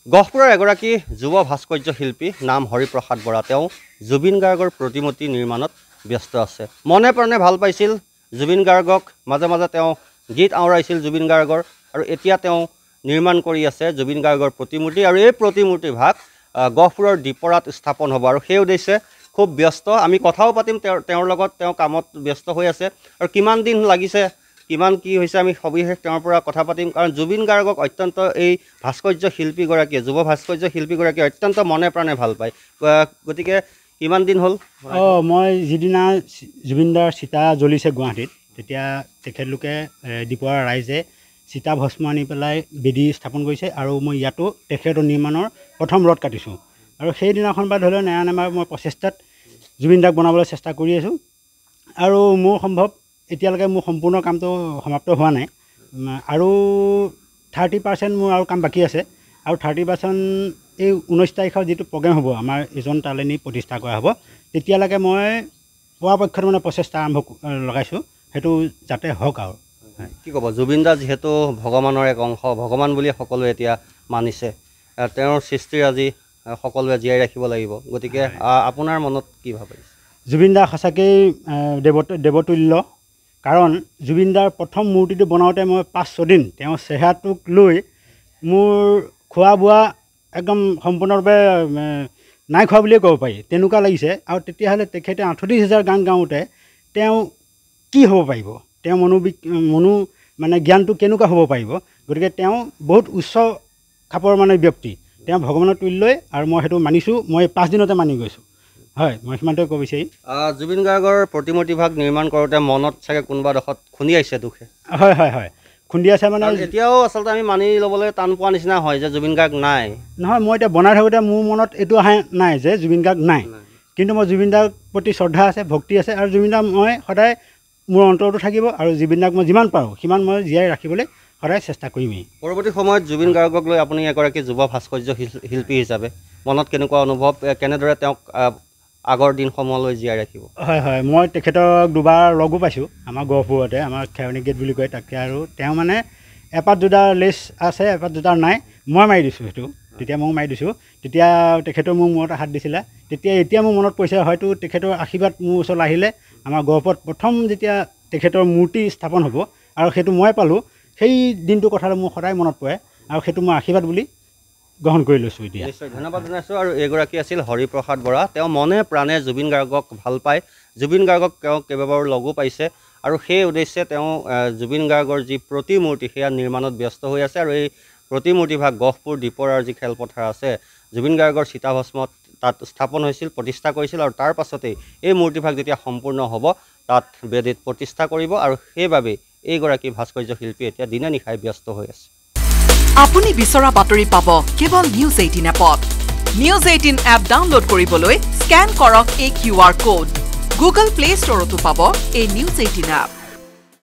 গহপুৰৰ এগৰাকী যুৱ ভাস্কৰ্য শিল্পী নাম হৰিপ্ৰসাদ বৰা তেওঁ জুবিন গাৰ্গৰ প্ৰতিমূৰ্তি নিৰ্মাণত ব্যস্ত আছে। মনে প্ৰাণে ভাল পাইছিল জুবিন গাৰ্গক, মাজে মাজে তেওঁ গীত আওৰাইছিল জুবিন গাৰ্গৰ, আৰু এতিয়া তেওঁ নিৰ্মাণ কৰি আছে জুবিন গাৰ্গৰ প্ৰতিমূৰ্তি, আৰু এই প্ৰতিমূৰ্তিভাগ গহপুৰৰ দীপৰাত স্থাপন হ'ব, আৰু সেই উদ্দেশ্যে খুব ব্যস্ত। আমি কথাও পাতিম তেওঁৰ লগত, তেওঁ কামত ব্যস্ত হৈ আছে, আৰু কিমান দিন লাগিছে, কিমান কি হৈছে আমি সবিশেষ তেওঁৰ পৰা কথা পাতিম। কাৰণ জুবিন গাৰ্গক অত্যন্ত এই ভাস্কৰ্য শিল্পীগৰাকীয়ে, যুৱ ভাস্কৰ্য শিল্পীগৰাকীয়ে অত্যন্ত মনে প্ৰাণে ভাল পায়। গতিকে কিমান দিন হ'ল? মই যিদিনা জুবিনদাৰ চিতা জ্বলিছে গুৱাহাটীত, তেতিয়া তেখেতলোকে দীপৰা ৰাইজে চিতা ভস্ম আনি পেলাই বেদী স্থাপন কৰিছে, আৰু মই ইয়াতো তেখেতৰ নিৰ্মাণৰ প্ৰথম ৰথ কাটিছোঁ। আৰু সেইদিনাখন পৰা ধৰি লওক নেৰানেমাৰ মই প্ৰচেষ্টাত জুবিনদাক বনাবলৈ চেষ্টা কৰি আছোঁ, আৰু মোৰ সম্ভৱ এতিয়ালৈকে মোৰ সম্পূৰ্ণ কামটো সমাপ্ত হোৱা নাই, আৰু 30% মোৰ আৰু কাম বাকী আছে। আৰু 30% এই 19 তাৰিখৰ যিটো প্ৰগ্ৰেম হ'ব, আমাৰ এজন তালৈ নি প্ৰতিষ্ঠা কৰা হ'ব, তেতিয়ালৈকে মই পৰাপক্ষত মানে প্ৰচেষ্টা আৰম্ভ লগাইছোঁ, সেইটো যাতে হওক। আৰু কি ক'ব, জুবিনদা যিহেতু ভগৱানৰ এক অংশ, ভগৱান বুলি সকলোৱে এতিয়া মানিছে, তেওঁৰ সৃষ্টিৰ আজি সকলোৱে জীয়াই ৰাখিব লাগিব, গতিকে আপোনাৰ মনত কি ভাবে? জুবিনদা সঁচাকৈয়ে দেৱতুল্য। কাৰণ জুবিনদাৰ প্ৰথম মূৰ্তিটো বনাওঁতে মই 5-6 দিন তেওঁৰ চেহেৰাটোক লৈ মোৰ খোৱা বোৱা একদম সম্পূৰ্ণৰূপে নাই খোৱা বুলিয়ে ক'ব পাৰি, তেনেকুৱা লাগিছে। আৰু তেতিয়াহ'লে তেখেতে 38,000 গান গাওঁতে তেওঁ কি হ'ব পাৰিব, তেওঁ মানে জ্ঞানটো কেনেকুৱা হ'ব পাৰিব। গতিকে তেওঁ বহুত উচ্চ খাপৰ মানে ব্যক্তি, তেওঁ ভগৱানৰ তুল্যই, আৰু মই সেইটো মানিছোঁ। মই 5 দিনতে মানি গৈছোঁ। হয়, মই সিমানটোৱে ক'ব বিচাৰিম। জুবিন গাৰ্গৰ প্ৰতিমূৰ্তিভাগ নিৰ্মাণ কৰোঁতে মনত চাগে কোনোবা ডোখৰত খুন্দিয়াইছে দুখে? হয় হয় হয়, খুন্দিয়াইছে। মানে এতিয়াও আচলতে আমি মানি ল'বলৈ টান পোৱা নিচিনা হয় যে জুবিন গাৰ্গ নাই। নহয়, মই এতিয়া বনাই থাকোঁতে মোৰ মনত এইটো অহা নাই যে জুবিন গাৰ্গ নাই, কিন্তু মই জুবিন দাৰ প্ৰতি শ্ৰদ্ধা আছে, ভক্তি আছে, আৰু জুবিন দা মই সদায় মোৰ অন্তৰতো থাকিব, আৰু জুবিন দাক মই যিমান পাৰোঁ সিমান মই জীয়াই ৰাখিবলৈ সদায় চেষ্টা কৰিমেই। পৰৱৰ্তী সময়ত জুবিন গাৰ্গক লৈ আপুনি এগৰাকী যুৱ ভাস্কৰ্য শিল্পী হিচাপে মনত কেনেকুৱা অনুভৱ, কেনেদৰে তেওঁক আগৰ দিনসমূহলৈ জীয়াই ৰাখিব? হয় হয়, মই তেখেতক দুবাৰ লগো পাইছোঁ, আমাৰ গহপুৰতে, আমাৰ খেৰণি গেট বুলি কয় তাকে। আৰু তেওঁ মানে এপাত দুটা লেচ আছে, এপাত দুটা নাই, মই মাৰি দিছোঁ সেইটো। তেতিয়া মই মাৰি দিছোঁ, তেতিয়া তেখেতৰ মোৰ মূৰত হাত দিছিলে। এতিয়া মোৰ মনত পৰিছে, হয়তো তেখেতৰ আশীৰ্বাদ মোৰ ওচৰলৈ আহিলে আমাৰ গহপুৰত প্ৰথম যেতিয়া তেখেতৰ মূৰ্তি স্থাপন হ'ব, আৰু সেইটো মই পালোঁ, সেই দিনটোৰ কথালৈ মোৰ সদায় মনত পৰে, আৰু সেইটো মই আশীৰ্বাদ বুলি গ্ৰহণ কৰি লৈছোঁ এতিয়া। নিশ্চয় ধন্যবাদ জনাইছোঁ। আৰু এগৰাকী আছিল হৰিপ্ৰসাদ বৰা, তেওঁ মনে প্ৰাণে জুবিন গাৰ্গক ভাল পায়, জুবিন গাৰ্গক তেওঁ কেইবাবাৰো লগো পাইছে, আৰু সেই উদ্দেশ্যে তেওঁ জুবিন গাৰ্গৰ যি প্ৰতিমূৰ্তি সেয়া নিৰ্মাণত ব্যস্ত হৈ আছে। আৰু এই প্ৰতিমূৰ্তিভাগ গহপুৰ দীপৰাৰ যি খেলপথাৰ আছে, জুবিন গাৰ্গৰ চিতাভস্মত তাত স্থাপন হৈছিল, প্ৰতিষ্ঠা কৰিছিল, আৰু তাৰ পাছতেই এই মূৰ্তিভাগ যেতিয়া সম্পূৰ্ণ হ'ব তাত বেদীত প্ৰতিষ্ঠা কৰিব, আৰু সেইবাবেই এইগৰাকী ভাস্কৰ্য শিল্পী এতিয়া দিনে নিশাই ব্যস্ত হৈ আছে। আপুনি বিচৰা বাতৰি পাব কেৱল নিউজ 18 এপত। নিউজ 18 এপ ডাউনলোড কৰিবলৈ স্কেন কৰক এই QR কোড। গুগল প্লে ষ্টৰতো পাব এই নিউজ 18 এপ।